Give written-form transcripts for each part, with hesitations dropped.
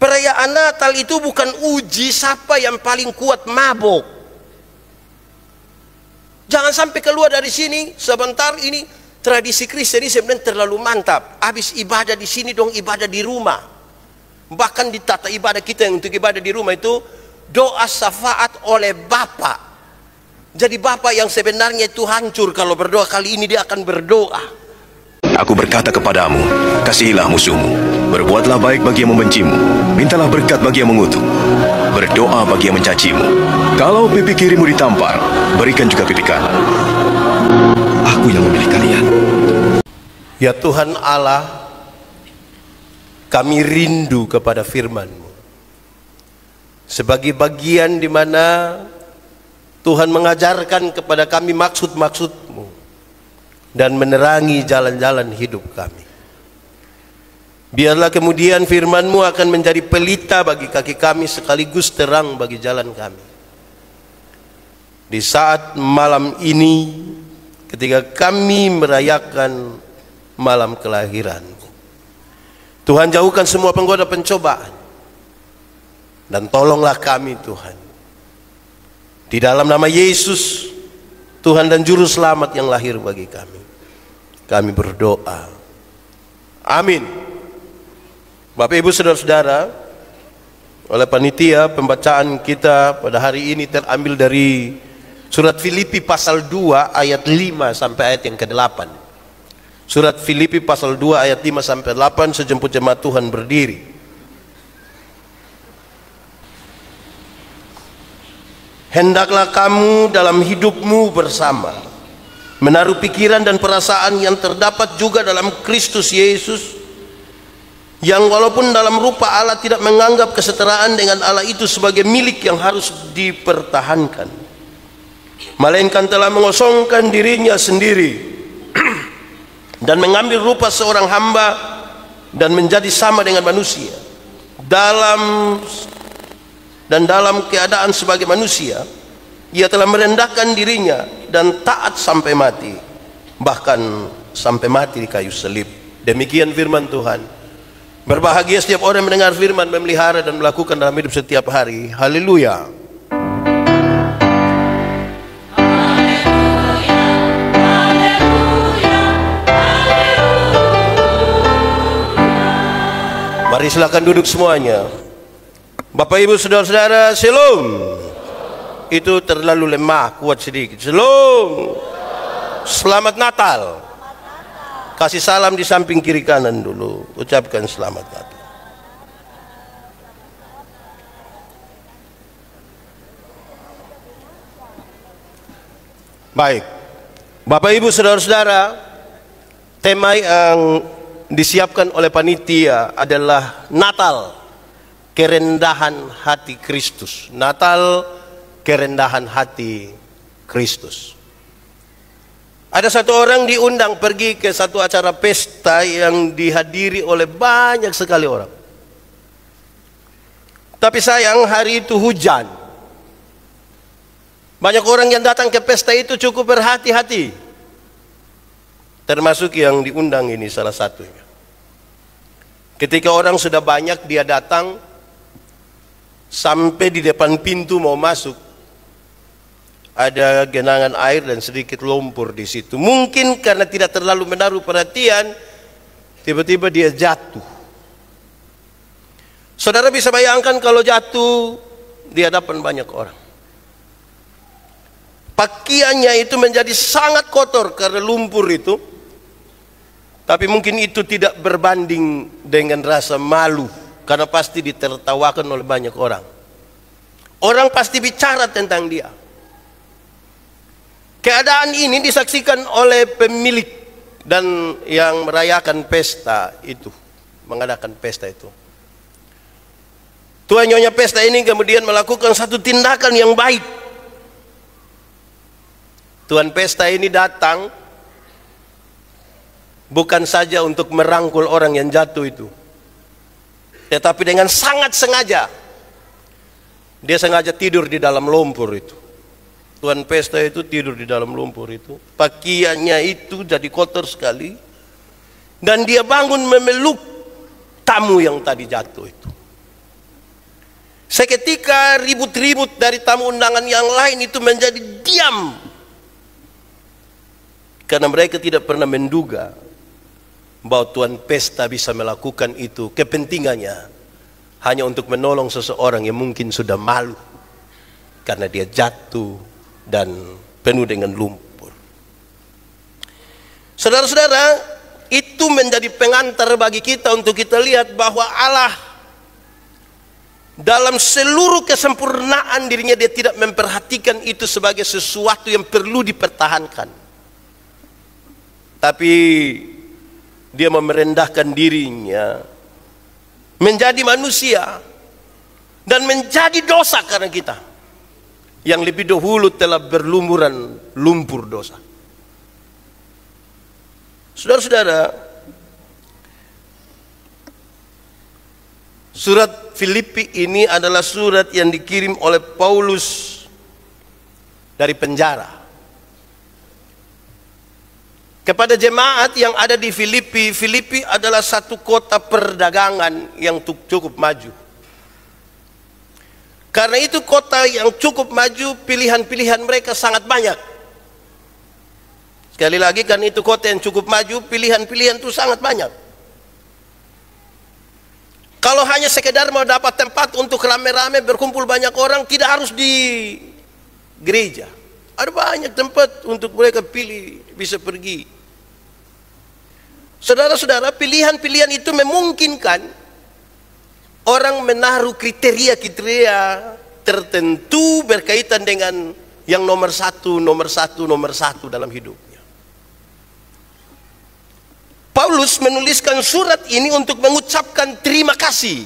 Perayaan Natal itu bukan uji siapa yang paling kuat mabok. Jangan sampai keluar dari sini sebentar ini tradisi Kristen ini sebenarnya terlalu mantap. Habis ibadah di sini dong ibadah di rumah. Bahkan di tata ibadah kita yang untuk ibadah di rumah itu doa syafaat oleh Bapa. Jadi Bapa yang sebenarnya itu hancur kalau berdoa, kali ini dia akan berdoa. Aku berkata kepadamu, kasihilah musuhmu, berbuatlah baik bagi yang membencimu, mintalah berkat bagi yang mengutuk, berdoa bagi yang mencacimu. Kalau pipi kirimu ditampar, berikan juga pipi kanan. Aku yang memilih kalian. Ya Tuhan Allah, kami rindu kepada firman-Mu. Sebagai bagian di mana Tuhan mengajarkan kepada kami maksud-maksud-Mu dan menerangi jalan-jalan hidup kami. Biarlah kemudian firman-Mu akan menjadi pelita bagi kaki kami sekaligus terang bagi jalan kami. Di saat malam ini, ketika kami merayakan malam kelahiran-Mu, Tuhan jauhkan semua penggoda pencobaan. Dan tolonglah kami Tuhan. Di dalam nama Yesus, Tuhan dan Juru Selamat yang lahir bagi kami. Kami berdoa. Amin. Bapak Ibu Saudara-saudara, oleh panitia pembacaan kita pada hari ini terambil dari surat Filipi pasal 2 ayat 5 sampai ayat yang ke-8. Surat Filipi pasal 2 ayat 5 sampai 8, sejemput jemaat Tuhan berdiri. Hendaklah kamu dalam hidupmu bersama menaruh pikiran dan perasaan yang terdapat juga dalam Kristus Yesus, yang walaupun dalam rupa Allah tidak menganggap kesetaraan dengan Allah itu sebagai milik yang harus dipertahankan, melainkan telah mengosongkan dirinya sendiri dan mengambil rupa seorang hamba dan menjadi sama dengan manusia. Dalam keadaan sebagai manusia, ia telah merendahkan dirinya dan taat sampai mati, bahkan sampai mati di kayu salib. Demikian firman Tuhan. Berbahagia setiap orang yang mendengar firman, memelihara dan melakukan dalam hidup setiap hari. Haleluya. Mari silakan duduk semuanya. Bapak Ibu Saudara-saudara, shalom. Itu terlalu lemah, kuat sedikit. Shalom. Selamat Natal. Kasih salam di samping kiri kanan dulu. Ucapkan selamat Natal. Baik. Bapak Ibu Saudara-saudara, tema yang disiapkan oleh panitia adalah Natal, kerendahan hati Kristus. Natal, kerendahan hati Kristus. Ada satu orang diundang pergi ke satu acara pesta yang dihadiri oleh banyak sekali orang. Tapi sayang hari itu hujan. Banyak orang yang datang ke pesta itu cukup berhati-hati. Termasuk yang diundang ini salah satunya. Ketika orang sudah banyak, dia datang sampai di depan pintu mau masuk, ada genangan air dan sedikit lumpur di situ. Mungkin karena tidak terlalu menaruh perhatian, tiba-tiba dia jatuh. Saudara bisa bayangkan kalau jatuh di hadapan banyak orang. Pakaiannya itu menjadi sangat kotor karena lumpur itu. Tapi mungkin itu tidak berbanding dengan rasa malu, karena pasti ditertawakan oleh banyak orang. Orang pasti bicara tentang dia. Keadaan ini disaksikan oleh pemilik dan yang merayakan pesta itu, mengadakan pesta itu. Tuan nyonya pesta ini kemudian melakukan satu tindakan yang baik. Tuan pesta ini datang bukan saja untuk merangkul orang yang jatuh itu, tetapi dengan sangat sengaja dia sengaja tidur di dalam lumpur itu. Tuan pesta itu tidur di dalam lumpur itu, pakaiannya itu jadi kotor sekali, dan dia bangun memeluk tamu yang tadi jatuh itu. Seketika ribut-ribut dari tamu undangan yang lain itu menjadi diam. Karena mereka tidak pernah menduga bahwa tuan pesta bisa melakukan itu, kepentingannya hanya untuk menolong seseorang yang mungkin sudah malu karena dia jatuh dan penuh dengan lumpur. Saudara-saudara, itu menjadi pengantar bagi kita untuk kita lihat bahwa Allah dalam seluruh kesempurnaan dirinya, dia tidak memperhatikan itu sebagai sesuatu yang perlu dipertahankan. Tapi dia merendahkan dirinya menjadi manusia dan menjadi dosa karena kita yang lebih dahulu telah berlumuran lumpur dosa. Saudara-saudara, surat Filipi ini adalah surat yang dikirim oleh Paulus dari penjara kepada jemaat yang ada di Filipi. Filipi adalah satu kota perdagangan yang cukup maju. Karena itu kota yang cukup maju, pilihan-pilihan mereka sangat banyak. Sekali lagi, karena itu kota yang cukup maju, pilihan-pilihan itu sangat banyak. Kalau hanya sekedar mau dapat tempat untuk rame-rame berkumpul banyak orang, tidak harus di gereja. Ada banyak tempat untuk mereka pilih, bisa pergi. Saudara-saudara, pilihan-pilihan itu memungkinkan orang menaruh kriteria-kriteria tertentu berkaitan dengan yang nomor satu dalam hidupnya. Paulus menuliskan surat ini untuk mengucapkan terima kasih.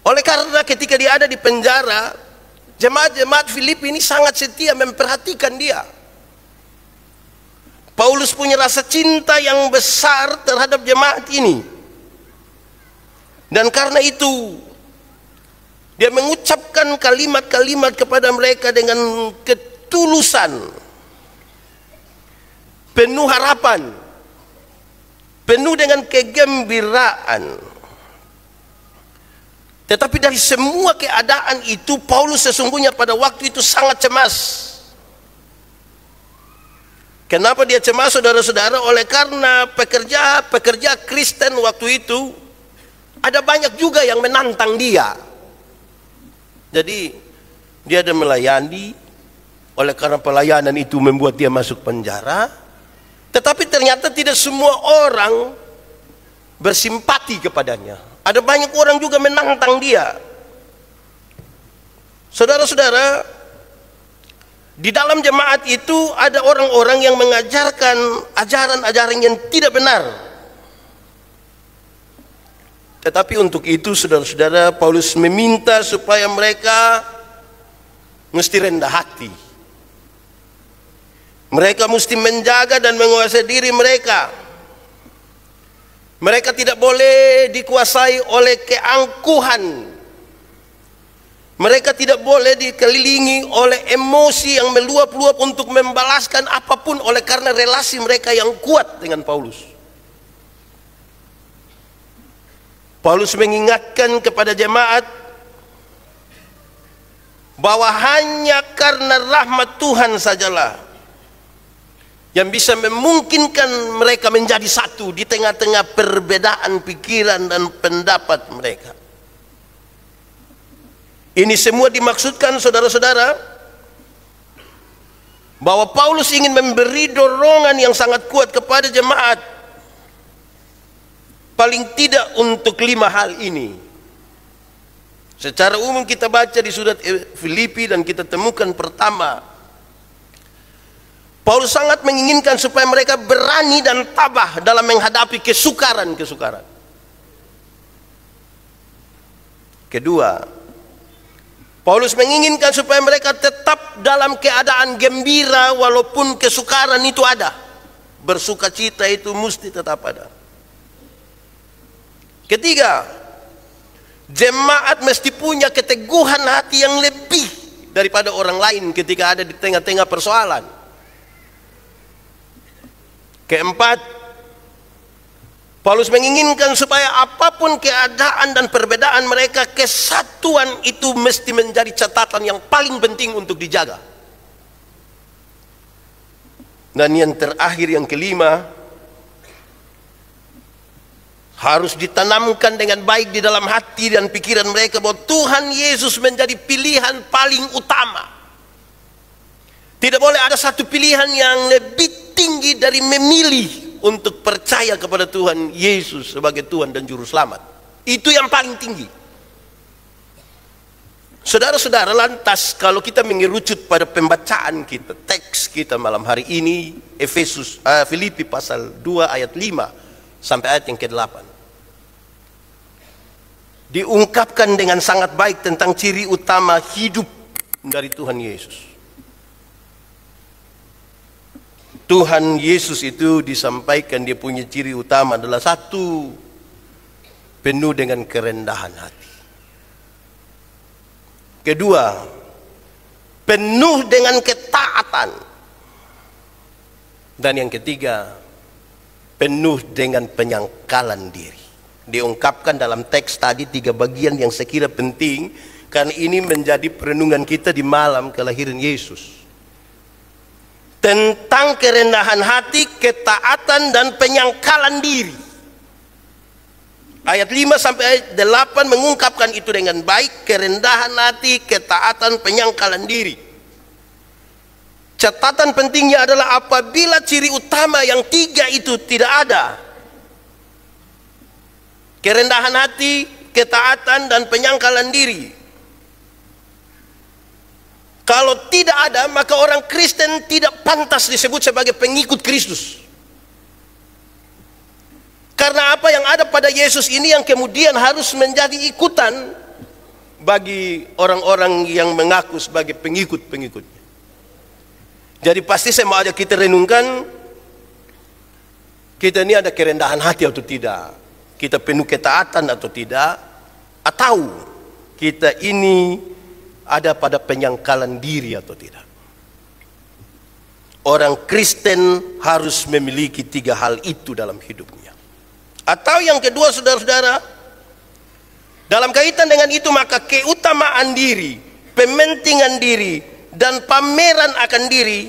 Oleh karena ketika dia ada di penjara, jemaat-jemaat Filipi ini sangat setia memperhatikan dia. Paulus punya rasa cinta yang besar terhadap jemaat ini. Dan karena itu dia mengucapkan kalimat-kalimat kepada mereka dengan ketulusan, penuh harapan, penuh dengan kegembiraan. Tetapi dari semua keadaan itu, Paulus sesungguhnya pada waktu itu sangat cemas. Kenapa dia cemas, saudara-saudara? Oleh karena pekerja Kristen waktu itu ada banyak juga yang menantang dia. Jadi dia ada melayani, oleh karena pelayanan itu membuat dia masuk penjara. Tetapi ternyata tidak semua orang bersimpati kepadanya. Ada banyak orang juga menantang dia. Saudara-saudara, di dalam jemaat itu ada orang-orang yang mengajarkan ajaran-ajaran yang tidak benar. Tetapi untuk itu, saudara-saudara, Paulus meminta supaya mereka mesti rendah hati. Mereka mesti menjaga dan menguasai diri mereka. Mereka tidak boleh dikuasai oleh keangkuhan. Mereka tidak boleh dikelilingi oleh emosi yang meluap-luap untuk membalaskan apapun, oleh karena relasi mereka yang kuat dengan Paulus. Paulus mengingatkan kepada jemaat bahwa hanya karena rahmat Tuhan sajalah yang bisa memungkinkan mereka menjadi satu di tengah-tengah perbedaan pikiran dan pendapat mereka. Ini semua dimaksudkan, saudara-saudara, bahwa Paulus ingin memberi dorongan yang sangat kuat kepada jemaat, paling tidak untuk 5 hal ini. Secara umum kita baca di surat Filipi dan kita temukan pertama, Paulus sangat menginginkan supaya mereka berani dan tabah dalam menghadapi kesukaran-kesukaran. Kedua, Paulus menginginkan supaya mereka tetap dalam keadaan gembira walaupun kesukaran itu ada. Bersukacita itu mesti tetap ada. Ketiga, jemaat mesti punya keteguhan hati yang lebih daripada orang lain ketika ada di tengah-tengah persoalan. Keempat, Paulus menginginkan supaya apapun keadaan dan perbedaan mereka, kesatuan itu mesti menjadi catatan yang paling penting untuk dijaga. Dan yang terakhir, yang kelima, harus ditanamkan dengan baik di dalam hati dan pikiran mereka bahwa Tuhan Yesus menjadi pilihan paling utama. Tidak boleh ada satu pilihan yang lebih tinggi dari memilih untuk percaya kepada Tuhan Yesus sebagai Tuhan dan Juru Selamat. Itu yang paling tinggi. Saudara-saudara, lantas kalau kita mengerucut pada pembacaan kita, teks kita malam hari ini, Filipi pasal 2 ayat 5 sampai ayat yang ke-8. Diungkapkan dengan sangat baik tentang ciri utama hidup dari Tuhan Yesus. Tuhan Yesus itu disampaikan dia punya ciri utama adalah satu, penuh dengan kerendahan hati. Kedua, penuh dengan ketaatan. Dan yang ketiga, penuh dengan penyangkalan diri. Diungkapkan dalam teks tadi 3 bagian yang saya kira penting, karena ini menjadi perenungan kita di malam kelahiran Yesus. Tentang kerendahan hati, ketaatan, dan penyangkalan diri. Ayat 5 sampai ayat 8 mengungkapkan itu dengan baik, kerendahan hati, ketaatan, penyangkalan diri. Catatan pentingnya adalah apabila ciri utama yang 3 itu tidak ada, kerendahan hati, ketaatan, dan penyangkalan diri, kalau tidak ada, maka orang Kristen tidak pantas disebut sebagai pengikut Kristus. Karena apa yang ada pada Yesus ini yang kemudian harus menjadi ikutan bagi orang-orang yang mengaku sebagai pengikut-pengikutnya. Jadi pasti saya mau ajak kita renungkan, kita ini ada kerendahan hati atau tidak, kita penuh ketaatan atau tidak, atau kita ini ada pada penyangkalan diri atau tidak. Orang Kristen harus memiliki 3 hal itu dalam hidupnya. Atau yang kedua, saudara-saudara, dalam kaitan dengan itu maka keutamaan diri, pementingan diri, dan pameran akan diri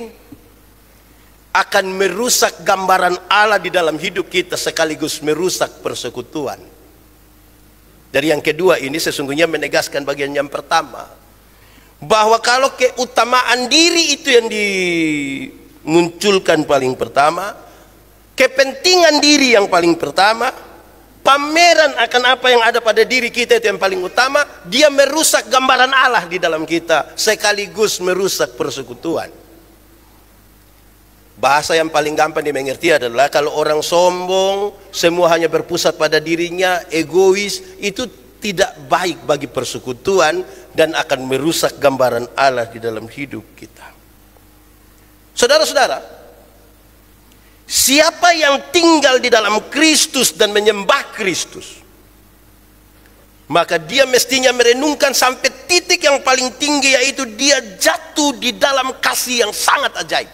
akan merusak gambaran Allah di dalam hidup kita, sekaligus merusak persekutuan. Dari yang kedua ini sesungguhnya menegaskan bagian yang pertama, bahwa kalau keutamaan diri itu yang dimunculkan paling pertama, kepentingan diri yang paling pertama, pameran akan apa yang ada pada diri kita itu yang paling utama, dia merusak gambaran Allah di dalam kita, sekaligus merusak persekutuan. Bahasa yang paling gampang dimengerti adalah kalau orang sombong, semua hanya berpusat pada dirinya, egois, itu tidak baik bagi persekutuan dan akan merusak gambaran Allah di dalam hidup kita. Saudara-saudara, siapa yang tinggal di dalam Kristus dan menyembah Kristus, maka dia mestinya merenungkan sampai titik yang paling tinggi, yaitu dia jatuh di dalam kasih yang sangat ajaib.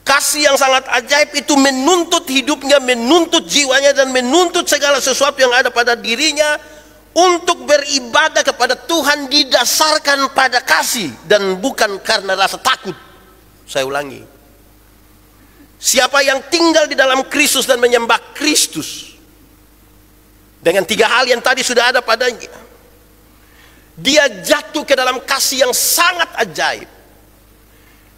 Kasih yang sangat ajaib itu menuntut hidupnya, menuntut jiwanya, dan menuntut segala sesuatu yang ada pada dirinya untuk beribadah kepada Tuhan didasarkan pada kasih dan bukan karena rasa takut. Saya ulangi, siapa yang tinggal di dalam Kristus dan menyembah Kristus dengan 3 hal yang tadi sudah ada padanya, dia jatuh ke dalam kasih yang sangat ajaib.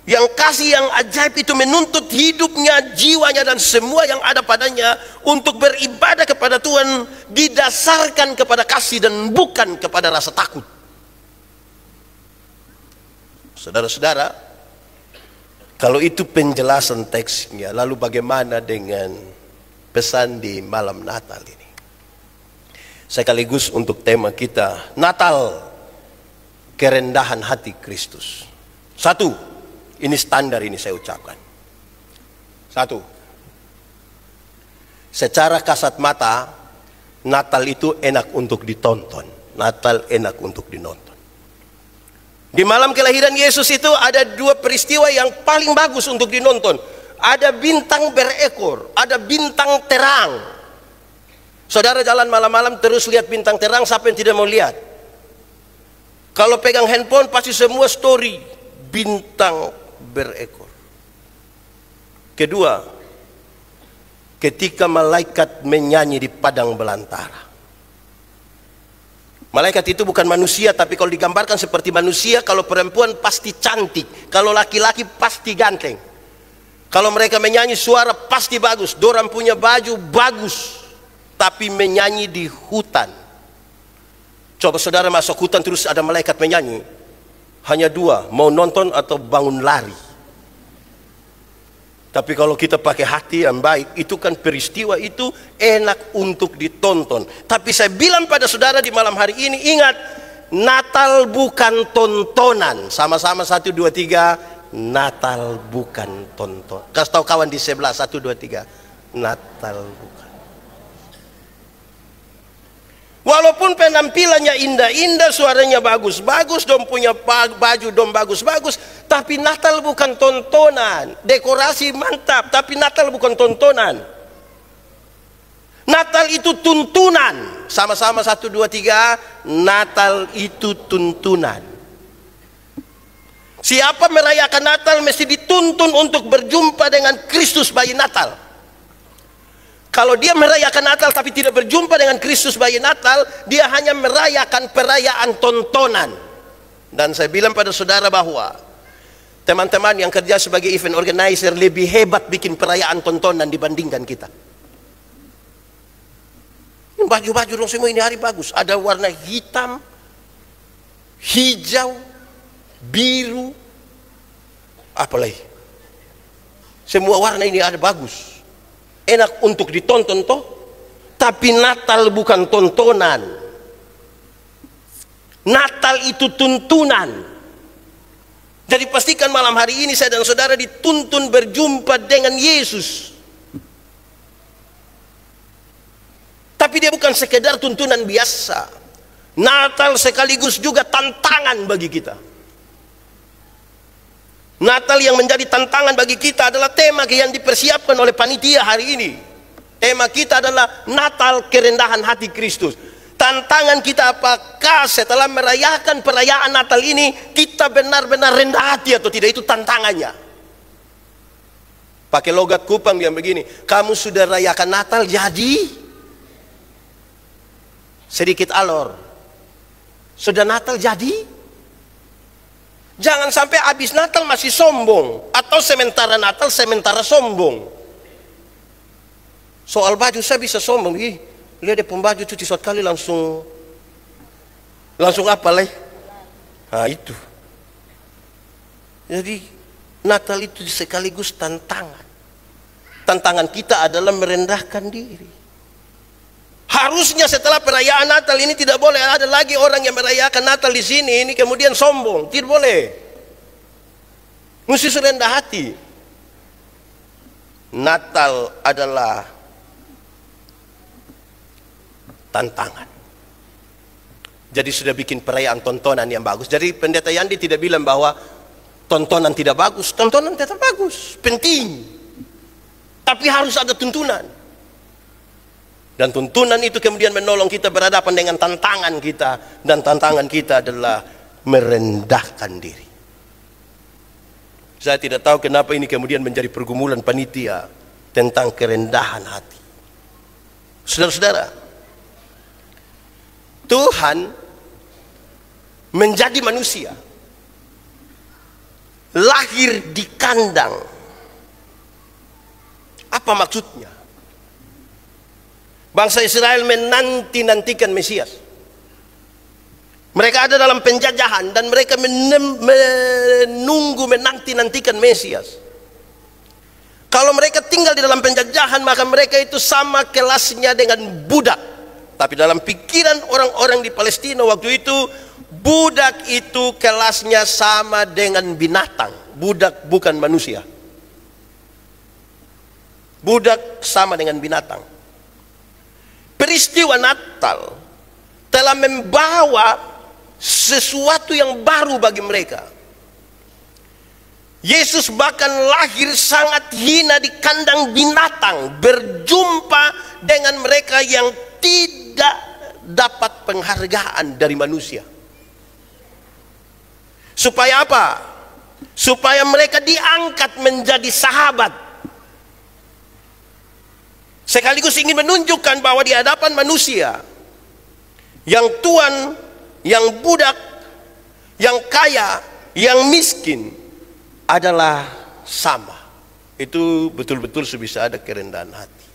Yang kasih yang ajaib itu menuntut hidupnya, jiwanya, dan semua yang ada padanya untuk beribadah kepada Tuhan didasarkan kepada kasih dan bukan kepada rasa takut. Saudara-saudara, kalau itu penjelasan teksnya, lalu bagaimana dengan pesan di malam Natal ini? Sekaligus untuk tema kita, Natal, kerendahan hati Kristus. 1, ini standar, ini saya ucapkan. 1, secara kasat mata, Natal itu enak untuk ditonton. Natal enak untuk dinonton. Di malam kelahiran Yesus itu ada 2 peristiwa yang paling bagus untuk dinonton. ada bintang berekor, ada bintang terang. Saudara jalan malam-malam terus lihat bintang terang, siapa yang tidak mau lihat? Kalau pegang handphone pasti semua story bintang berekor. Kedua, ketika malaikat menyanyi di padang belantara. Malaikat itu bukan manusia, tapi kalau digambarkan seperti manusia, kalau perempuan pasti cantik, kalau laki-laki pasti ganteng. Kalau mereka menyanyi suara pasti bagus, dorang punya baju bagus, tapi menyanyi di hutan. Coba saudara masuk hutan terus ada malaikat menyanyi, hanya dua, mau nonton atau bangun lari. Tapi kalau kita pakai hati yang baik, itu kan peristiwa itu enak untuk ditonton. Tapi saya bilang pada saudara di malam hari ini, ingat, Natal bukan tontonan. Sama-sama 1, 2, 3, Natal bukan tonton. Kasih tahu kawan di sebelah, 1, 2, 3, Natal bukan. Walaupun penampilannya indah-indah, suaranya bagus-bagus, dom punya baju dom bagus-bagus, tapi Natal bukan tontonan. Dekorasi mantap, tapi Natal bukan tontonan. Natal itu tuntunan. Sama-sama 1, 2, 3, Natal itu tuntunan. Siapa merayakan Natal mesti dituntun untuk berjumpa dengan Kristus bayi Natal. Kalau dia merayakan Natal tapi tidak berjumpa dengan Kristus bayi Natal, dia hanya merayakan perayaan tontonan. Dan saya bilang pada saudara bahwa teman-teman yang kerja sebagai event organizer lebih hebat bikin perayaan tontonan dibandingkan kita. Baju-baju dong semua ini hari bagus. Ada warna hitam, hijau, biru, apalagi. Semua warna ini ada bagus. Enak untuk ditonton toh, tapi Natal bukan tontonan. Natal itu tuntunan. Jadi pastikan malam hari ini saya dan saudara dituntun berjumpa dengan Yesus. Tapi dia bukan sekedar tuntunan biasa. Natal sekaligus juga tantangan bagi kita. Natal yang menjadi tantangan bagi kita adalah tema yang dipersiapkan oleh panitia hari ini. Tema kita adalah Natal kerendahan hati Kristus. Tantangan kita apakah setelah merayakan perayaan Natal ini kita benar-benar rendah hati atau tidak, itu tantangannya. Pakai logat Kupang yang begini, kamu sudah rayakan Natal jadi sedikit alor. Sudah Natal jadi? Jangan sampai habis Natal masih sombong, atau sementara Natal sementara sombong. Soal baju saya bisa sombong, lihat deh pembaju cuci suatu kali langsung apa leh? Nah itu. Jadi Natal itu sekaligus tantangan. Tantangan kita adalah merendahkan diri. Harusnya setelah perayaan Natal ini tidak boleh ada lagi orang yang merayakan Natal di sini ini kemudian sombong. Tidak boleh. Mesti rendah hati. Natal adalah tantangan. Jadi sudah bikin perayaan tontonan yang bagus. Jadi Pendeta Yandi tidak bilang bahwa tontonan tidak bagus. Tontonan tetap bagus, penting. Tapi harus ada tuntunan. Dan tuntunan itu kemudian menolong kita berhadapan dengan tantangan kita. Dan tantangan kita adalah merendahkan diri. Saya tidak tahu kenapa ini kemudian menjadi pergumulan panitia tentang kerendahan hati. Saudara-saudara, Tuhan menjadi manusia, lahir di kandang. Apa maksudnya? Bangsa Israel menanti-nantikan Mesias. Mereka ada dalam penjajahan dan mereka menunggu, menanti-nantikan Mesias. Kalau mereka tinggal di dalam penjajahan, maka mereka itu sama kelasnya dengan budak. Tapi dalam pikiran orang-orang di Palestina waktu itu, budak itu kelasnya sama dengan binatang. Budak bukan manusia. Budak sama dengan binatang. Peristiwa Natal telah membawa sesuatu yang baru bagi mereka. Yesus bahkan lahir sangat hina di kandang binatang, berjumpa dengan mereka yang tidak dapat penghargaan dari manusia. Supaya apa? Supaya mereka diangkat menjadi sahabat. Sekaligus ingin menunjukkan bahwa di hadapan manusia, yang tuan, yang budak, yang kaya, yang miskin adalah sama. Itu betul-betul bisa ada kerendahan hati.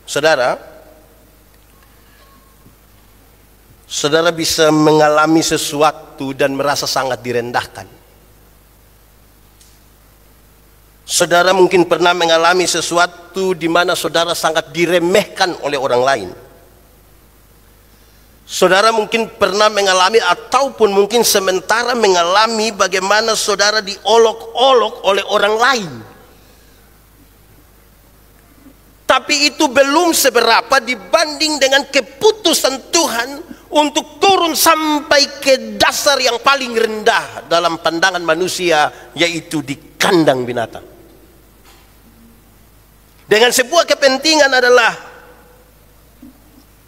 Saudara, saudara bisa mengalami sesuatu dan merasa sangat direndahkan. Saudara mungkin pernah mengalami sesuatu di mana saudara sangat diremehkan oleh orang lain. Saudara mungkin pernah mengalami ataupun mungkin sementara mengalami bagaimana saudara diolok-olok oleh orang lain. Tapi itu belum seberapa dibanding dengan keputusan Tuhan untuk turun sampai ke dasar yang paling rendah dalam pandangan manusia, yaitu di kandang binatang. Dengan sebuah kepentingan adalah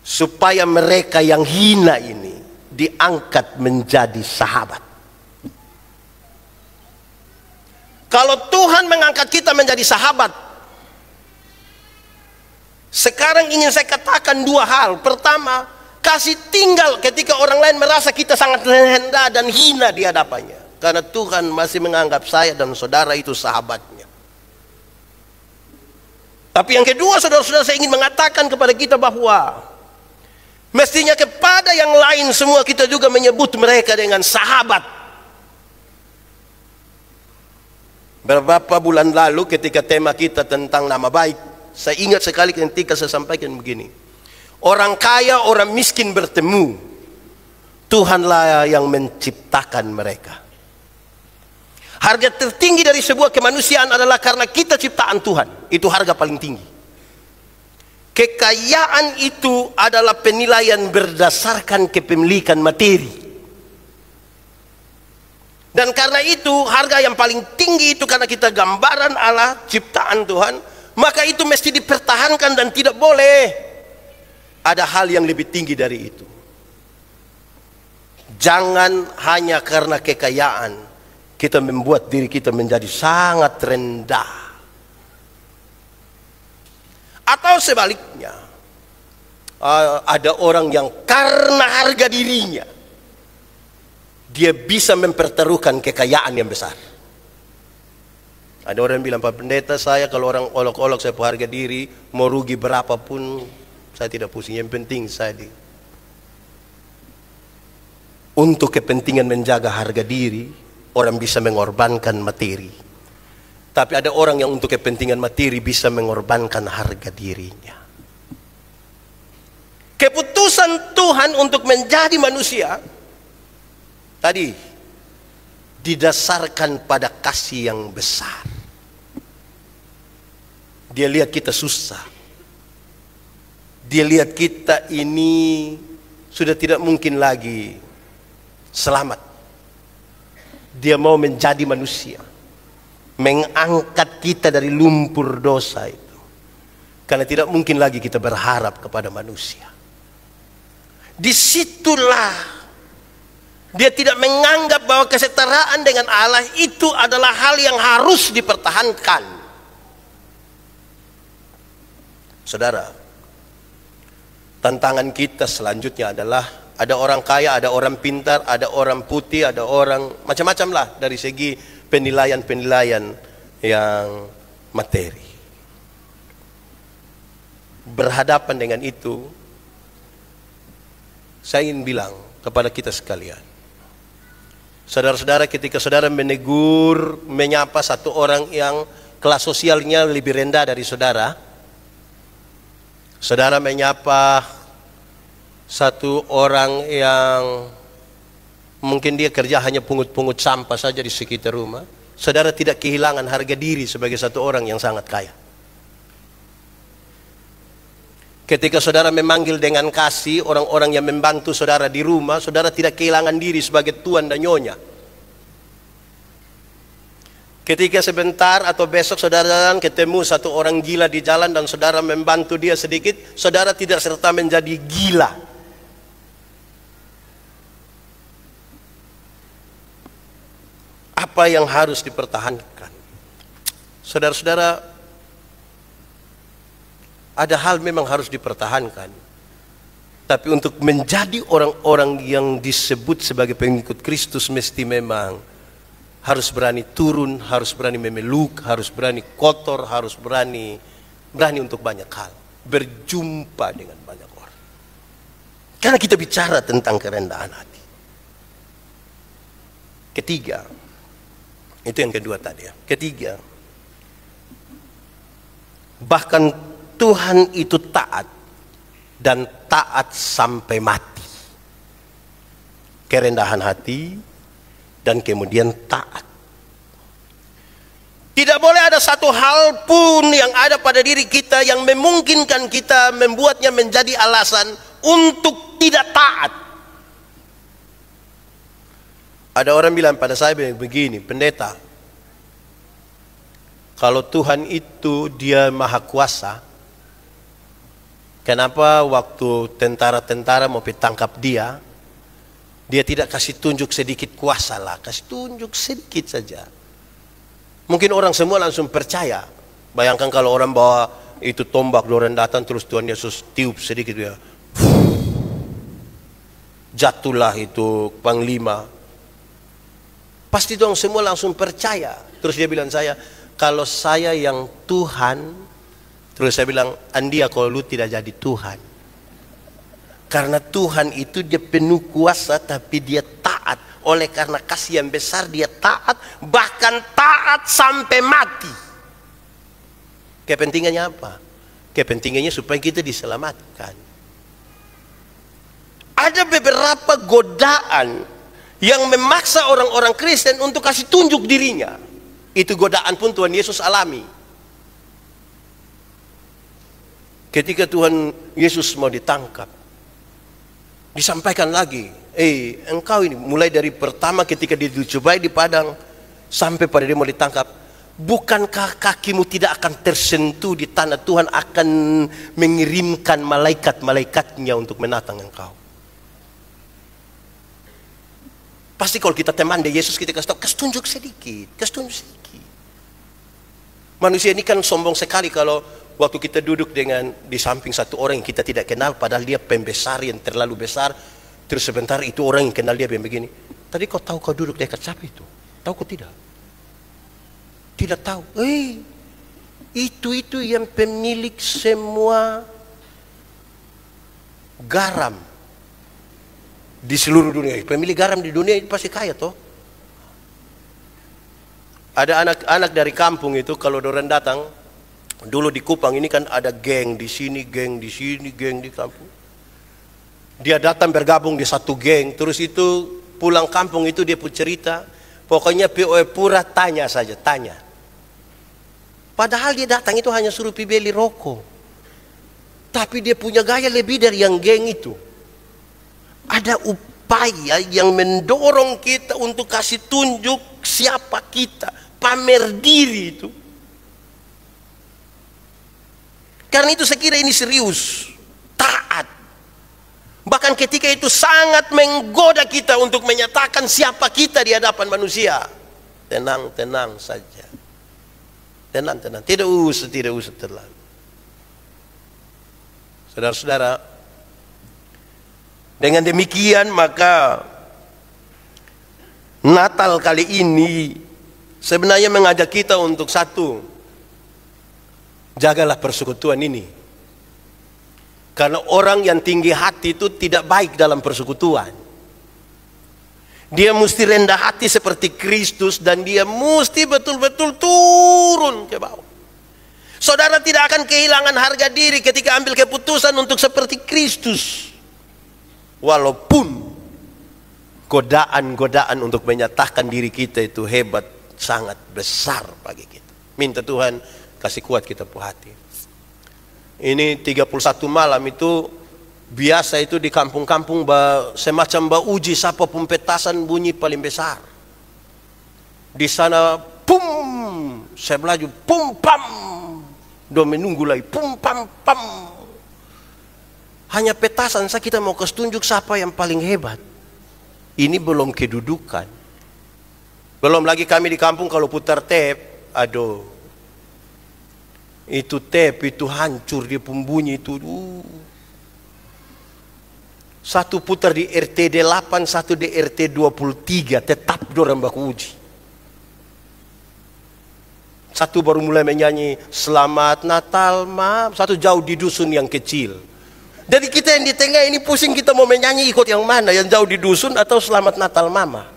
supaya mereka yang hina ini diangkat menjadi sahabat. Kalau Tuhan mengangkat kita menjadi sahabat, sekarang ingin saya katakan dua hal. Pertama, kasih tinggal ketika orang lain merasa kita sangat rendah dan hina di hadapannya, karena Tuhan masih menganggap saya dan saudara itu sahabatnya. Tapi yang kedua, saudara-saudara, saya ingin mengatakan kepada kita bahwa mestinya kepada yang lain semua kita juga menyebut mereka dengan sahabat. Beberapa bulan lalu ketika tema kita tentang nama baik, saya ingat sekali ketika saya sampaikan begini. Orang kaya, orang miskin bertemu, Tuhanlah yang menciptakan mereka. Harga tertinggi dari sebuah kemanusiaan adalah karena kita ciptaan Tuhan. Itu harga paling tinggi. Kekayaan itu adalah penilaian berdasarkan kepemilikan materi. Dan karena itu harga yang paling tinggi itu karena kita gambaran Allah, ciptaan Tuhan, maka itu mesti dipertahankan dan tidak boleh ada hal yang lebih tinggi dari itu. Jangan hanya karena kekayaan kita membuat diri kita menjadi sangat rendah. Atau sebaliknya, ada orang yang karena harga dirinya dia bisa mempertaruhkan kekayaan yang besar. Ada orang yang bilang, Pak Pendeta, saya kalau orang olok-olok saya harga diri, mau rugi berapapun saya tidak pusing, yang penting saya untuk kepentingan menjaga harga diri, orang bisa mengorbankan materi. Tapi ada orang yang untuk kepentingan materi bisa mengorbankan harga dirinya. Keputusan Tuhan untuk menjadi manusia tadi didasarkan pada kasih yang besar. Dia lihat kita susah. Dia lihat kita ini sudah tidak mungkin lagi selamat. Dia mau menjadi manusia, mengangkat kita dari lumpur dosa itu, karena tidak mungkin lagi kita berharap kepada manusia. Disitulah dia tidak menganggap bahwa kesetaraan dengan Allah itu adalah hal yang harus dipertahankan. Saudara, tantangan kita selanjutnya adalah ada orang kaya, ada orang pintar, ada orang putih, ada orang macam-macam lah dari segi penilaian-penilaian yang materi. Berhadapan dengan itu, saya ingin bilang kepada kita sekalian, saudara-saudara, ketika saudara menegur, menyapa satu orang yang kelas sosialnya lebih rendah dari saudara, saudara menyapa satu orang yang mungkin dia kerja hanya pungut-pungut sampah saja di sekitar rumah, saudara tidak kehilangan harga diri sebagai satu orang yang sangat kaya. Ketika saudara memanggil dengan kasih orang-orang yang membantu saudara di rumah, saudara tidak kehilangan diri sebagai tuan dan nyonya. Ketika sebentar atau besok saudara ketemu satu orang gila di jalan dan saudara membantu dia sedikit, saudara tidak serta menjadi gila. Apa yang harus dipertahankan? Saudara-saudara, ada hal memang harus dipertahankan. Tapi untuk menjadi orang-orang yang disebut sebagai pengikut Kristus mesti memang harus berani turun, harus berani memeluk, harus berani kotor, harus berani untuk banyak hal. Berjumpa dengan banyak orang. Karena kita bicara tentang kerendahan hati. Ketiga, itu yang kedua tadi ya. Ketiga, bahkan Tuhan itu taat dan taat sampai mati. Kerendahan hati dan kemudian taat. Tidak boleh ada satu hal pun yang ada pada diri kita yang memungkinkan kita membuatnya menjadi alasan untuk tidak taat. Ada orang bilang pada saya begini, pendeta, kalau Tuhan itu dia maha kuasa, kenapa waktu tentara-tentara mau ditangkap dia tidak kasih tunjuk sedikit kuasa lah, kasih tunjuk sedikit saja. Mungkin orang semua langsung percaya. Bayangkan kalau orang bawa itu tombak, orang datang terus Tuhan Yesus tiup sedikit ya, jatuhlah itu panglima. Pasti dong semua langsung percaya. Terus dia bilang saya, kalau saya yang Tuhan, terus saya bilang, Andia kalau lu tidak jadi Tuhan. Karena Tuhan itu dia penuh kuasa tapi dia taat. Oleh karena kasih yang besar dia taat, bahkan taat sampai mati. Kepentingannya apa? Kepentingannya supaya kita diselamatkan. Ada beberapa godaan yang memaksa orang-orang Kristen untuk kasih tunjuk dirinya. Itu godaan pun Tuhan Yesus alami. Ketika Tuhan Yesus mau ditangkap, disampaikan lagi, engkau ini mulai dari pertama ketika dia dicobai di padang sampai pada dia mau ditangkap, bukankah kakimu tidak akan tersentuh di tanah? Tuhan akan mengirimkan malaikat-malaikatnya untuk menatang engkau. Pasti kalau kita teman dari Yesus, kita kasih tahu, kasih tunjuk sedikit. Manusia ini kan sombong sekali kalau waktu kita duduk di samping satu orang yang kita tidak kenal, padahal dia pembesar yang terlalu besar, terus sebentar itu orang yang kenal dia begini. Tadi kau tahu kau duduk dekat siapa itu? Tahu kau tidak? Tidak tahu. Itu yang pemilik semua garam di seluruh dunia. Pemilik garam di dunia itu pasti kaya toh. Ada anak-anak dari kampung itu kalau orang datang, dulu di Kupang ini kan ada geng di sini, geng di sini, geng di kampung. Dia datang bergabung di satu geng, terus itu pulang kampung itu dia pun cerita, pokoknya POE pura tanya saja, tanya. Padahal dia datang itu hanya suruh pi beli rokok. Tapi dia punya gaya lebih dari yang geng itu. Ada upaya yang mendorong kita untuk kasih tunjuk siapa kita, pamer diri itu. Karena itu saya kira ini serius, taat. Bahkan ketika itu sangat menggoda kita untuk menyatakan siapa kita di hadapan manusia. Tenang saja. Tenang. Tidak usah terlalu. Saudara-saudara, dengan demikian maka Natal kali ini sebenarnya mengajak kita untuk satu, jagalah persekutuan ini. Karena orang yang tinggi hati itu tidak baik dalam persekutuan. Dia mesti rendah hati seperti Kristus dan dia mesti betul-betul turun ke bawah. Saudara tidak akan kehilangan harga diri ketika ambil keputusan untuk seperti Kristus. Walaupun godaan-godaan untuk menyatakan diri kita itu hebat, sangat besar bagi kita. Minta Tuhan kasih kuat kita pu hati. Ini 31 malam itu biasa itu di kampung-kampung semacam uji siapa pun petasan bunyi paling besar. Di sana pum, saya melaju, pum pam, do menunggu lagi, pum pam pam. Hanya petasan saja kita mau kasih tunjuk siapa yang paling hebat. Ini belum kedudukan. Belum lagi kami di kampung kalau putar tape, aduh, itu tape itu hancur, dia pembunyi itu. Satu putar di RT 8, satu di RT 23, tetap dorang baku uji. Satu baru mulai menyanyi Selamat Natal Mam, satu jauh di dusun yang kecil. Jadi kita yang di tengah ini pusing, kita mau menyanyi ikut yang mana, yang jauh di dusun atau Selamat Natal Mama.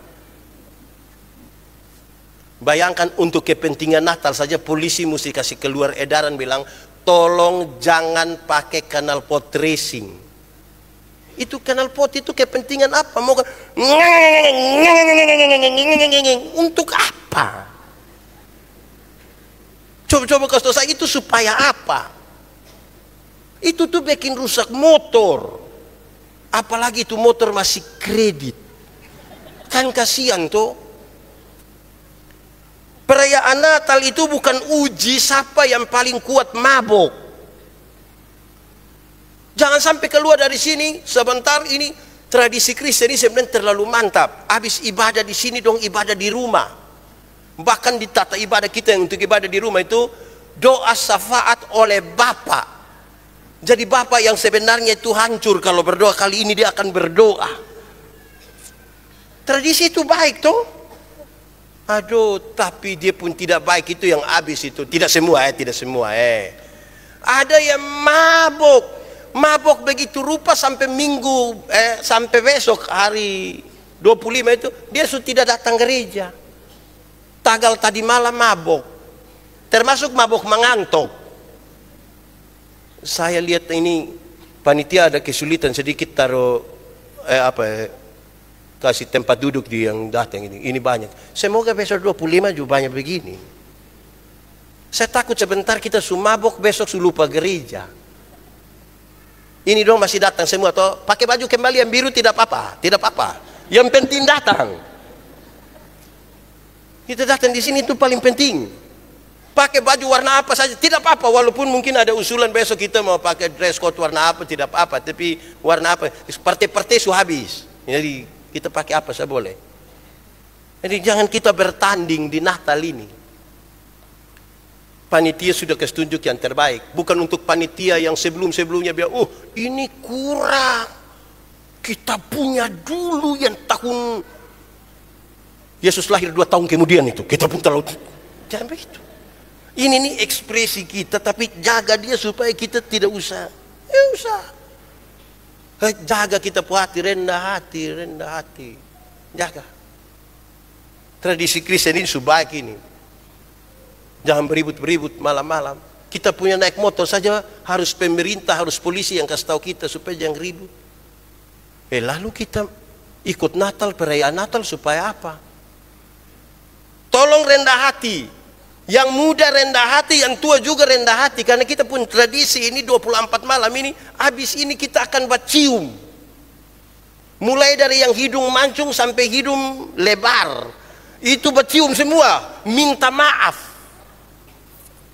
Bayangkan untuk kepentingan Natal saja polisi mesti kasih keluar edaran bilang tolong jangan pakai kanal pot racing. Itu kanal pot itu kepentingan apa? Mau untuk apa? Coba kasih tahu saya itu supaya apa? Itu tuh bikin rusak motor. Apalagi itu motor masih kredit. Kan kasihan tuh. Perayaan Natal itu bukan uji siapa yang paling kuat mabok. Jangan sampai keluar dari sini sebentar ini tradisi Kristen ini sebenarnya terlalu mantap. Habis ibadah di sini dong ibadah di rumah. Bahkan di tata ibadah kita yang untuk ibadah di rumah itu doa syafaat oleh Bapa. Jadi Bapa yang sebenarnya itu hancur kalau berdoa, kali ini dia akan berdoa. Tradisi itu baik toh? Aduh, tapi dia pun tidak baik itu yang habis itu. Tidak semua tidak semua Ada yang mabok begitu rupa sampai minggu sampai besok hari 25 itu dia sudah tidak datang gereja. Tanggal tadi malam mabok, termasuk mabok mengantuk. Saya lihat ini panitia ada kesulitan sedikit taruh kasih tempat duduk di yang datang ini. Ini banyak. Semoga besok 25 juga banyak begini. Saya takut sebentar kita mabok besok lupa gereja. Ini dong masih datang semua toh. Pakai baju kembali yang biru tidak apa-apa, tidak apa-apa. Yang penting datang. Kita datang di sini itu paling penting. Pakai baju warna apa saja tidak apa-apa, walaupun mungkin ada usulan besok kita mau pakai dress code warna apa tidak apa-apa, tapi warna apa? Partai-partai sudah habis. Jadi kita pakai apa saja boleh. Jadi jangan kita bertanding di Natal ini. Panitia sudah kasih tunjuk yang terbaik, bukan untuk panitia yang sebelum-sebelumnya biar ini kurang. Kita punya dulu yang tahun Yesus lahir 2 tahun kemudian itu. Kita pun terlalu. Jangan begitu. Ini nih ekspresi kita, tapi jaga dia supaya kita tidak usah. Jaga kita punya hati, rendah hati. Jaga. Tradisi Kristen ini baik ini. Jangan beribut-beribut malam-malam. Kita punya naik motor saja harus pemerintah, harus polisi yang kasih tahu kita supaya jangan ribut. Lalu kita ikut Natal, perayaan Natal supaya apa? Tolong rendah hati. Yang muda rendah hati, yang tua juga rendah hati. Karena kita pun tradisi ini 24 malam ini. Habis ini kita akan cium. Mulai dari yang hidung mancung sampai hidung lebar. Itu cium semua. Minta maaf.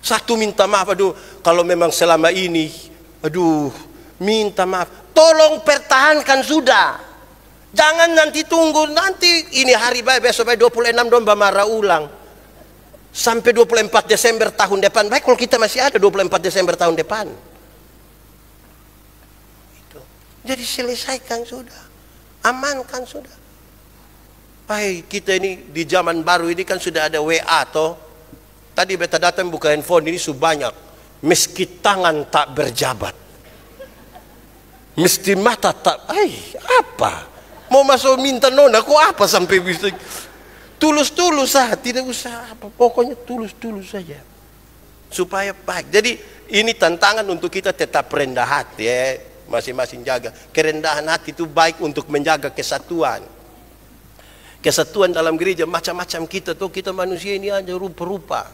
Satu minta maaf. Aduh, kalau memang selama ini. Aduh, minta maaf. Tolong pertahankan sudah. Jangan nanti tunggu, nanti ini hari besok 26 domba marah ulang. Sampai 24 Desember tahun depan. Baik kalau kita masih ada 24 Desember tahun depan. Itu. Jadi selesaikan sudah. Amankan sudah. Baik, kita ini di zaman baru ini kan sudah ada WA toh. Tadi beta datang buka handphone ini banyak. Meski tangan tak berjabat. Mesti mata tak. Apa? Mau masuk minta nona, kok apa sampai bisa? Tulus-tulus tidak usah apa. Pokoknya tulus-tulus saja. Supaya baik. Jadi ini tantangan untuk kita tetap rendah hati masing-masing jaga. Kerendahan hati itu baik untuk menjaga kesatuan. Kesatuan dalam gereja macam-macam kita tuh, kita manusia ini aja rupa-rupa.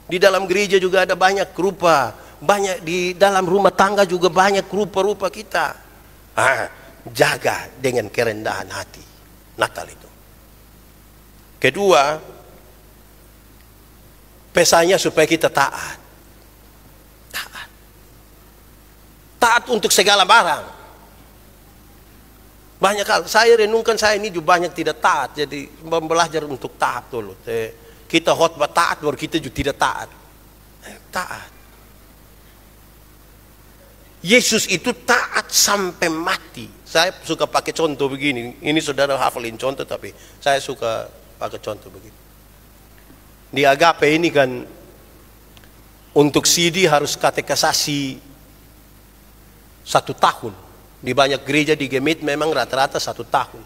Di dalam gereja juga ada banyak rupa. Banyak di dalam rumah tangga juga banyak rupa-rupa kita. Jaga dengan kerendahan hati Natal itu. Kedua, Pesannya supaya kita taat. Taat. Taat untuk segala barang. Banyak hal. Saya renungkan, saya ini juga banyak tidak taat. Jadi belajar untuk taat dulu. Kita khotbah taat, baru kita juga tidak taat. Taat. Yesus itu taat sampai mati. Saya suka pakai contoh begini. Ini saudara hafalin contoh, tapi saya suka pakai contoh begini. Di Agape ini kan untuk CD harus katekisasi 1 tahun. Di banyak gereja di Gemit memang rata-rata 1 tahun.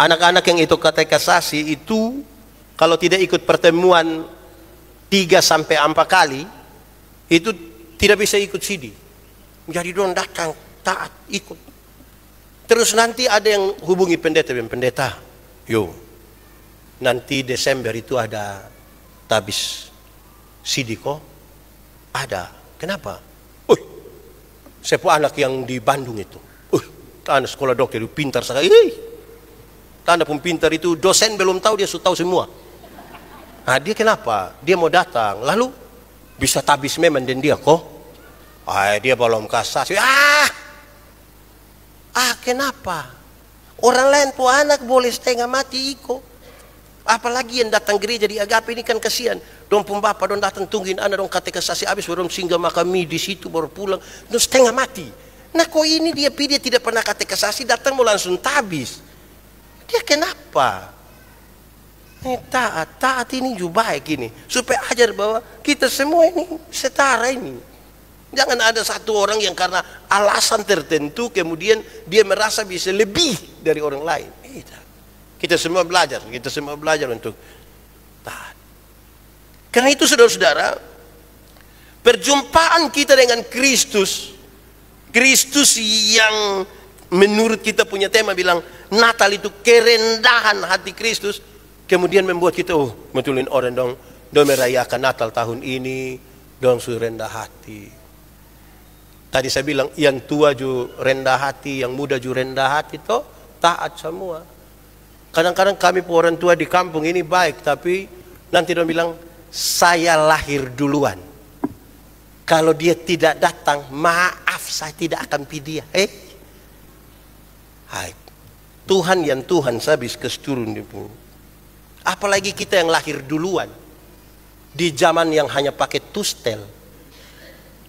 Anak-anak yang itu katekisasi itu kalau tidak ikut pertemuan 3 sampai 4 kali itu tidak bisa ikut CD. Jadi dong datang taat ikut. Terus nanti ada yang hubungi pendeta, yo, nanti Desember itu ada tabis CD kok. Ada. Kenapa? Sepupu anak yang di Bandung itu. Anak sekolah dokter itu pintar sekali. Tanda pun pintar itu, dosen belum tahu, dia sudah tahu semua. Nah, dia kenapa? Dia mau datang, lalu bisa tabis memang dan dia kok. Dia belum kasasi. Kenapa? Orang lain tuh anak boleh setengah mati ikut. Apalagi yang datang gereja di Agape ini kan kasihan. Dong pun bapak dong datang tungguin anak dong katekisasi habis baru singgah makami di situ baru pulang. Dong setengah mati. Nah kok ini dia tidak pernah katekisasi datang mau langsung tabis. Dia kenapa? Taat ini juga baik ini. Supaya ajar bahwa kita semua ini setara ini. Jangan ada satu orang yang karena alasan tertentu kemudian dia merasa bisa lebih dari orang lain. Kita semua belajar untuk taat. Karena itu saudara-saudara, perjumpaan kita dengan Kristus yang menurut kita punya tema bilang Natal itu kerendahan hati Kristus, kemudian membuat kita betulin orang dong merayakan Natal tahun ini dong sudah rendah hati. Tadi saya bilang yang tua juga rendah hati, yang muda juga rendah hati, toh taat semua. Kadang-kadang kami orang tua di kampung ini baik, tapi nanti dong bilang saya lahir duluan. Kalau dia tidak datang, maaf saya tidak akan pilih dia. Tuhan sabis kesturun di pun. Apalagi kita yang lahir duluan di zaman yang hanya pakai tustel.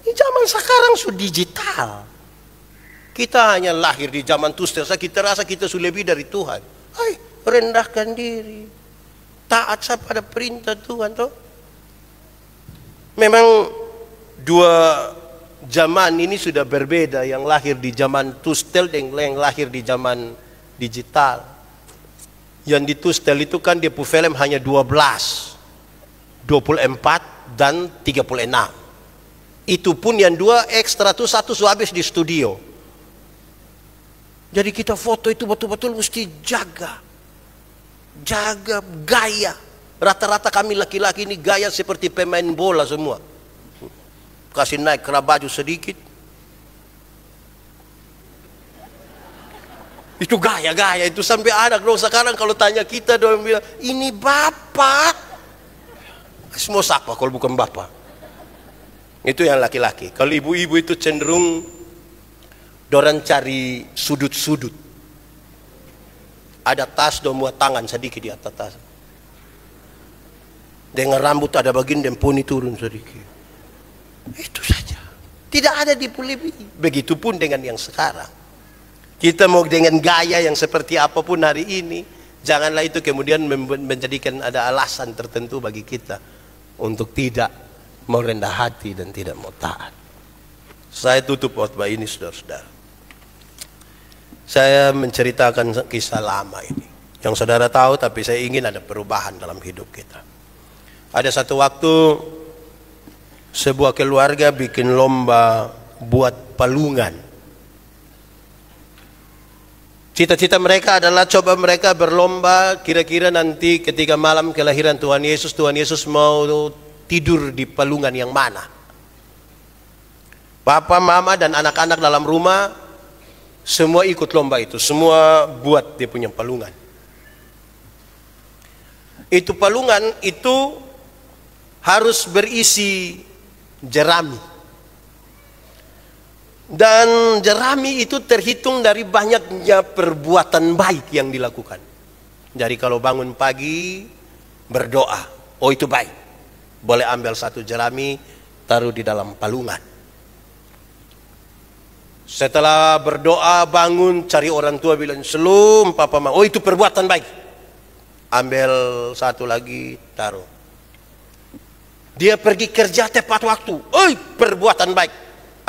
Di zaman sekarang sudah digital. Kita hanya lahir di zaman tustel, kita rasa kita sudah lebih dari Tuhan. Rendahkan diri, taat pada perintah Tuhan toh. Memang dua zaman ini sudah berbeda, yang lahir di zaman tustel dan yang lahir di zaman digital. Yang di tustel itu kan dia film hanya 12, 24 dan 36. Itu pun yang 2 ekstra tuh 1 habis di studio. Jadi kita foto itu betul-betul mesti jaga gaya. Rata-rata kami laki-laki ini gaya seperti pemain bola semua. Kasih naik kera baju sedikit. Itu gaya itu sampai anak dong sekarang kalau tanya kita dong bilang ini bapak. Semua siapa kalau bukan bapak? Itu yang laki-laki. Kalau ibu-ibu itu cenderung dorang cari sudut-sudut. Ada tas dong buat tangan sedikit di atas tas. Dengan rambut ada bagian dan poni turun sedikit. Itu saja. Tidak ada dipulebihi. Begitupun dengan yang sekarang. Kita mau dengan gaya yang seperti apapun hari ini, janganlah itu kemudian menjadikan ada alasan tertentu bagi kita untuk tidak mau rendah hati dan tidak mau taat. Saya tutup khotbah ini saudara-saudara. Saya menceritakan kisah lama ini. Yang saudara tahu tapi saya ingin ada perubahan dalam hidup kita. Ada satu waktu sebuah keluarga bikin lomba buat palungan. Cita-cita mereka adalah coba mereka berlomba kira-kira nanti ketika malam kelahiran Tuhan Yesus mau tidur di palungan yang mana. Papa, mama dan anak-anak dalam rumah semua ikut lomba itu, semua buat dia punya palungan. Itu palungan itu harus berisi jerami. Dan jerami itu terhitung dari banyaknya perbuatan baik yang dilakukan. Jadi kalau bangun pagi berdoa, oh itu baik. Boleh ambil satu jerami, taruh di dalam palungan. Setelah berdoa bangun, cari orang tua bilang selum papa mama, oh itu perbuatan baik. Ambil satu lagi, taruh. Dia pergi kerja tepat waktu, oh perbuatan baik.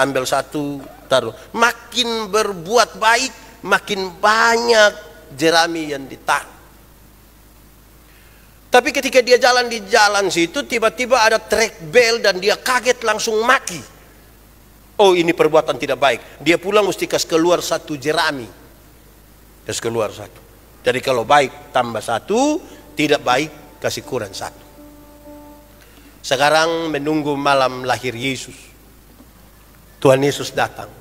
Ambil satu, taruh. Makin berbuat baik, makin banyak jerami yang ditaruh. Tapi ketika dia jalan di jalan situ, tiba-tiba ada trek bel dan dia kaget langsung maki. Oh ini perbuatan tidak baik. Dia pulang mesti kasih keluar satu jerami. Kasih keluar satu. Jadi kalau baik tambah satu, tidak baik kasih kurang satu. Sekarang menunggu malam lahir Yesus. Tuhan Yesus datang.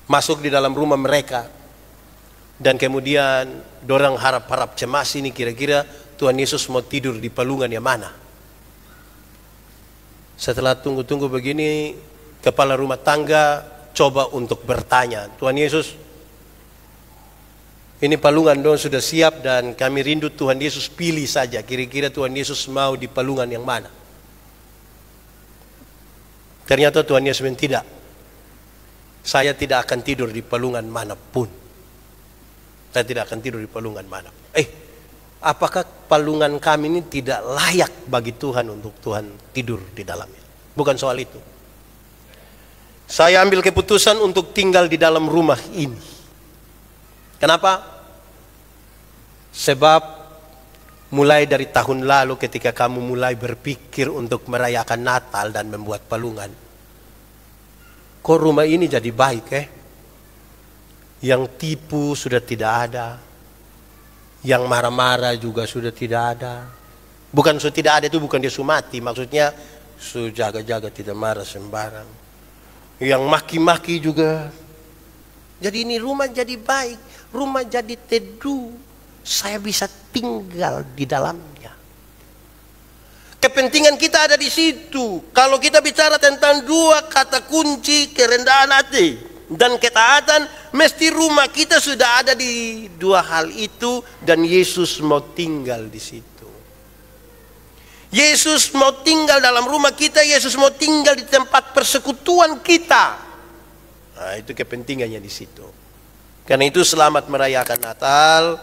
Masuk di dalam rumah mereka. Dan kemudian dorang harap-harap cemas ini kira-kira Tuhan Yesus mau tidur di palungan yang mana. Setelah tunggu-tunggu begini, kepala rumah tangga coba untuk bertanya, Tuhan Yesus, ini palungan dong sudah siap dan kami rindu Tuhan Yesus pilih saja. Kira-kira Tuhan Yesus mau di palungan yang mana? Ternyata Tuhan Yesus bilang tidak. Saya tidak akan tidur di palungan manapun. Saya tidak akan tidur di palungan manapun. Apakah palungan kami ini tidak layak bagi Tuhan untuk Tuhan tidur di dalamnya? Bukan soal itu. Saya ambil keputusan untuk tinggal di dalam rumah ini. Kenapa? Sebab mulai dari tahun lalu ketika kamu mulai berpikir untuk merayakan Natal dan membuat palungan, kok rumah ini jadi baik Yang tipu sudah tidak ada, yang marah-marah juga sudah tidak ada. Bukan sudah tidak ada itu bukan dia mati, maksudnya jaga-jaga tidak marah sembarang. Yang maki-maki juga. Jadi ini rumah jadi baik, rumah jadi teduh, saya bisa tinggal di dalamnya. Kepentingan kita ada di situ. Kalau kita bicara tentang dua kata kunci, kerendahan hati dan ketaatan, mesti rumah kita sudah ada di dua hal itu dan Yesus mau tinggal di situ. Yesus mau tinggal dalam rumah kita, Yesus mau tinggal di tempat persekutuan kita. Nah, itu kepentingannya di situ. Karena itu selamat merayakan Natal,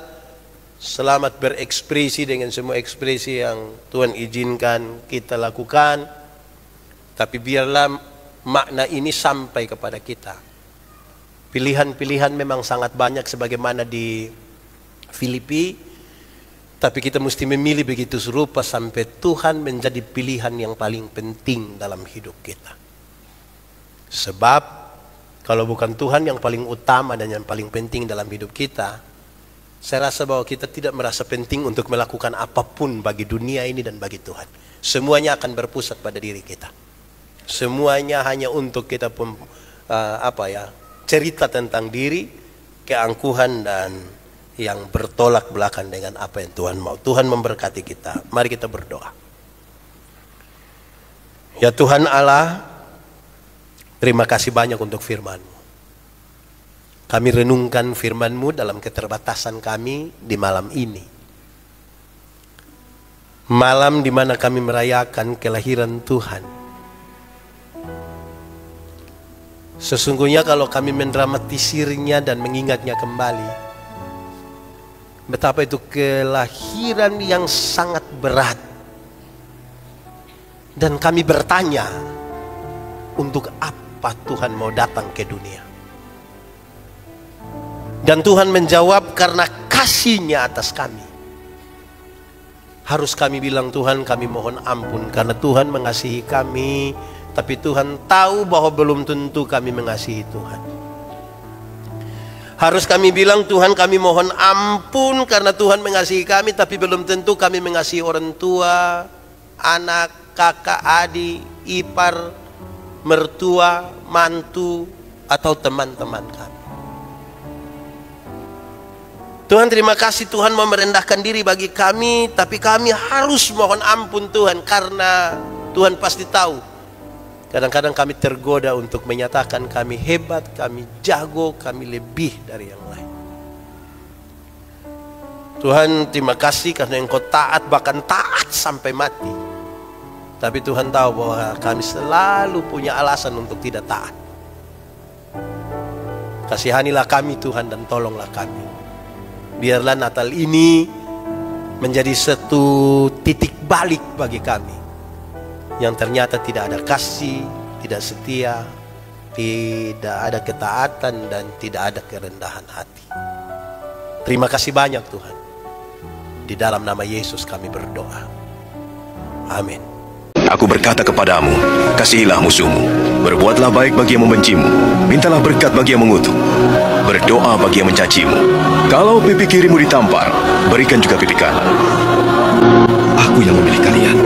selamat berekspresi dengan semua ekspresi yang Tuhan izinkan kita lakukan. Tapi biarlah makna ini sampai kepada kita. Pilihan-pilihan memang sangat banyak sebagaimana di Filipi. Tapi kita mesti memilih begitu serupa sampai Tuhan menjadi pilihan yang paling penting dalam hidup kita. Sebab kalau bukan Tuhan yang paling utama dan yang paling penting dalam hidup kita, saya rasa bahwa kita tidak merasa penting untuk melakukan apapun bagi dunia ini dan bagi Tuhan. Semuanya akan berpusat pada diri kita. Semuanya hanya untuk kita cerita tentang diri, keangkuhan dan yang bertolak belakang dengan apa yang Tuhan mau. Tuhan memberkati kita. Mari kita berdoa. Ya Tuhan Allah, terima kasih banyak untuk firman-Mu. Kami renungkan firman-Mu dalam keterbatasan kami di malam ini. Malam di mana kami merayakan kelahiran Tuhan. Sesungguhnya kalau kami mendramatisirnya dan mengingatnya kembali, betapa itu kelahiran yang sangat berat. Dan kami bertanya, untuk apa Tuhan mau datang ke dunia? Dan Tuhan menjawab, karena kasih-Nya atas kami. Harus kami bilang, Tuhan kami mohon ampun, karena Tuhan mengasihi kami, tapi Tuhan tahu bahwa belum tentu kami mengasihi Tuhan. Harus kami bilang, Tuhan kami mohon ampun karena Tuhan mengasihi kami, tapi belum tentu kami mengasihi orang tua, anak, kakak, adik, ipar, mertua, mantu, atau teman-teman kami. Tuhan, terima kasih Tuhan mau merendahkan diri bagi kami, tapi kami harus mohon ampun Tuhan, karena Tuhan pasti tahu kadang-kadang kami tergoda untuk menyatakan kami hebat, kami jago, kami lebih dari yang lain. Tuhan, terima kasih karena Engkau taat, bahkan taat sampai mati. Tapi Tuhan tahu bahwa kami selalu punya alasan untuk tidak taat. Kasihanilah kami Tuhan dan tolonglah kami. Biarlah Natal ini menjadi satu titik balik bagi kami yang ternyata tidak ada kasih, tidak setia, tidak ada ketaatan, dan tidak ada kerendahan hati. Terima kasih banyak Tuhan. Di dalam nama Yesus kami berdoa. Amin. Aku berkata kepadamu, kasihilah musuhmu, berbuatlah baik bagi yang membencimu, mintalah berkat bagi yang mengutuk, berdoa bagi yang mencacimu. Kalau pipi kirimu ditampar, berikan juga pipi kanan. Aku yang memilih kalian.